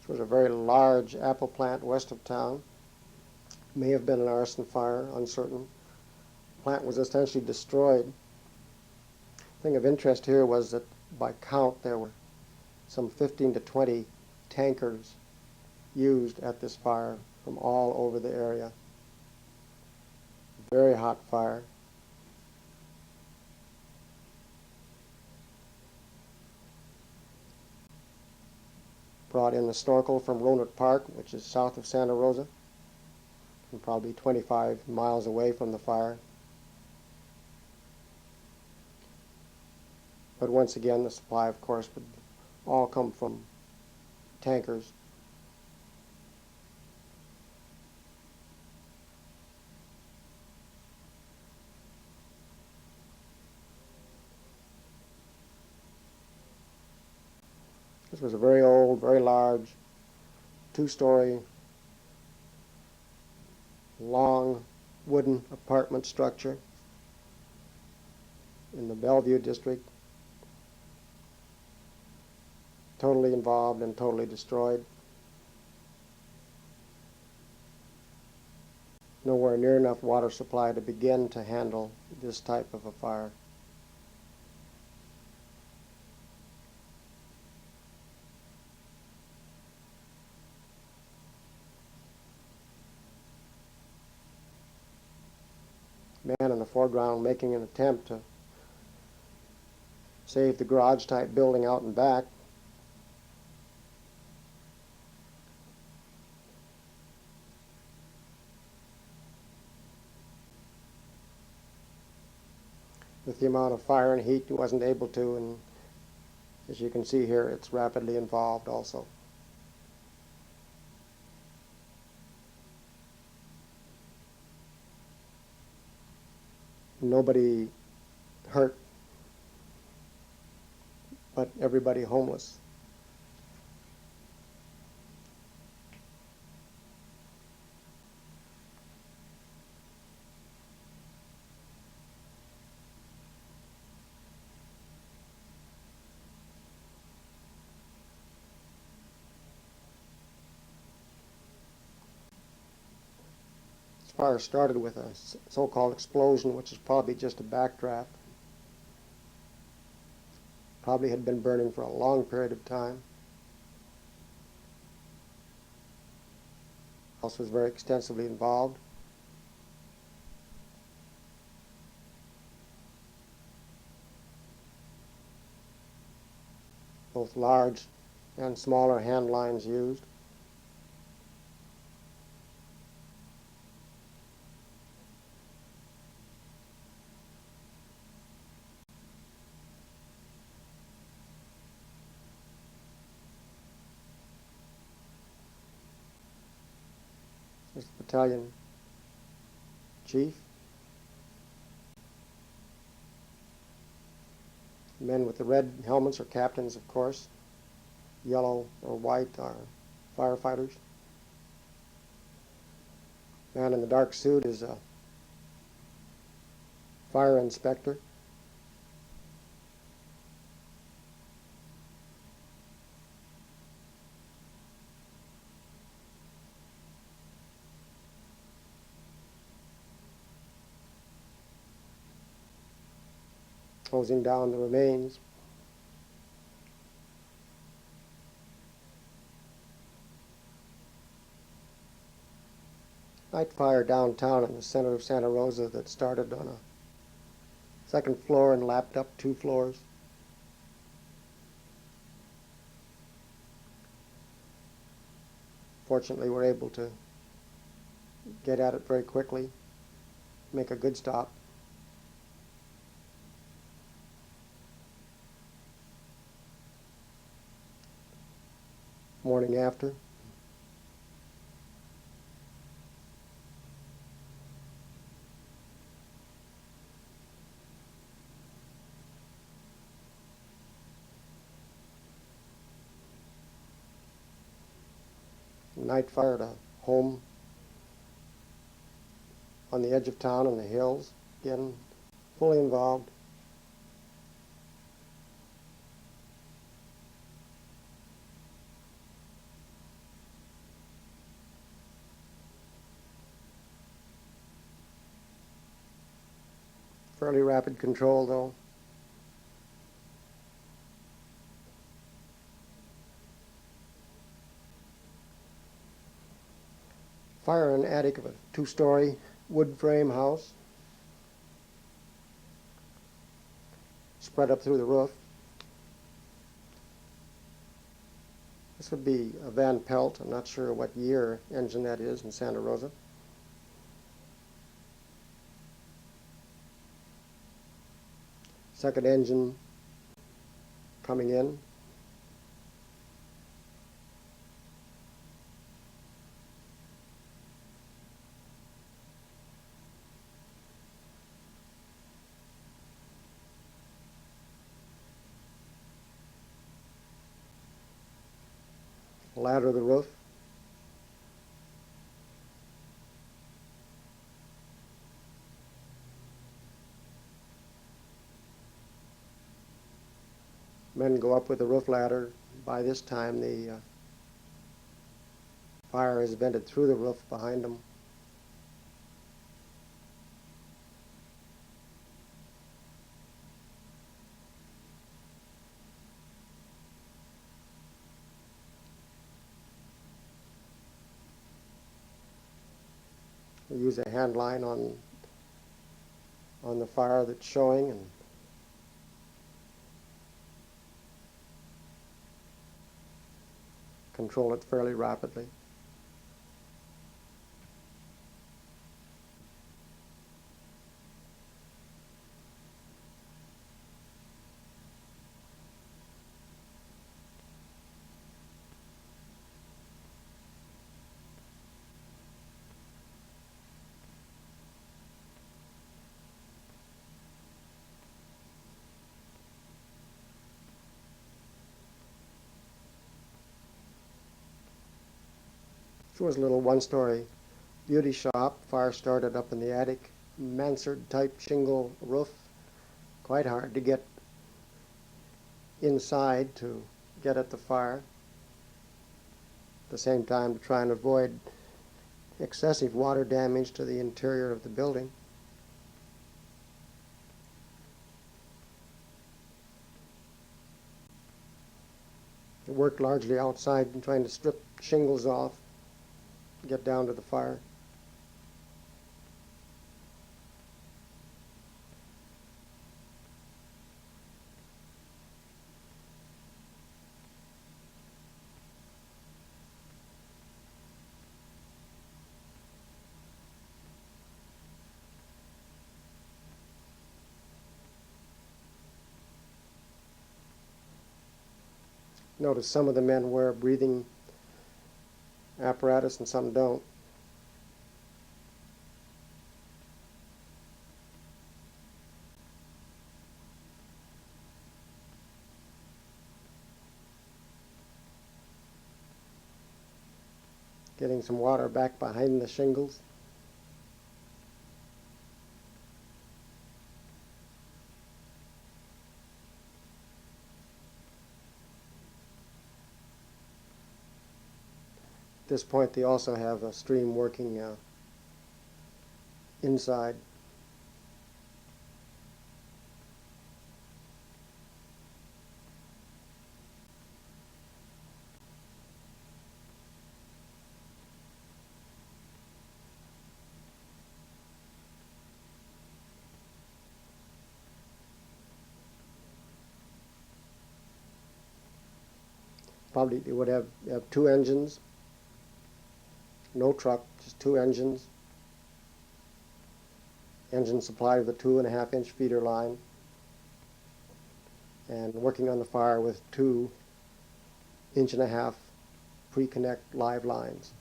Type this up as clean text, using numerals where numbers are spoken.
This was a very large apple plant west of town. May have been an arson fire, uncertain. The plant was essentially destroyed. The thing of interest here was that by count there were some 15 to 20 tankers used at this fire from all over the area. Very hot fire. Brought in the snorkel from Roanoke Park, which is south of Santa Rosa, and probably 25 miles away from the fire. But once again, the supply, of course, would all come from tankers. This was a very old, very large, two-story, long wooden apartment structure in the Bellevue district. Totally involved and totally destroyed. Nowhere near enough water supply to begin to handle this type of a fire. Man in the foreground making an attempt to save the garage-type building out and back. With the amount of fire and heat, he wasn't able to, and as you can see here, it's rapidly involved also. Nobody hurt, but everybody homeless. This fire started with a so-called explosion, which is probably just a backdraft. Probably had been burning for a long period of time. The house was very extensively involved. Both large and smaller hand lines used. There's the battalion chief. Men with the red helmets are captains, of course. Yellow or white are firefighters. Man in the dark suit is a fire inspector. Closing down the remains. Night fire downtown in the center of Santa Rosa that started on a second floor and lapped up 2 floors. Fortunately, we're able to get at it very quickly, make a good stop. Morning after. Night fire at a home on the edge of town in the hills. Again, fully involved. Fairly rapid control though. Fire in an attic of a two-story wood frame house. Spread up through the roof. This would be a Van Pelt. I'm not sure what year engine that is in Santa Rosa. Second engine coming in. Ladder the roof. Men go up with the roof ladder. By this time the fire has vented through the roof behind them. We use a hand line on the fire that's showing and control it fairly rapidly. This was a little one-story beauty shop. Fire started up in the attic, mansard type shingle roof. Quite hard to get inside to get at the fire. At the same time to try and avoid excessive water damage to the interior of the building. It worked largely outside and trying to strip shingles off, get down to the fire. Notice some of the men wear breathing apparatus and some don't. Getting some water back behind the shingles. At this point they also have a stream working inside. Probably they would have two engines. No truck, just two engines. Engine supplied with a 2.5-inch feeder line. And working on the fire with 2 1.5-inch pre-connect live lines.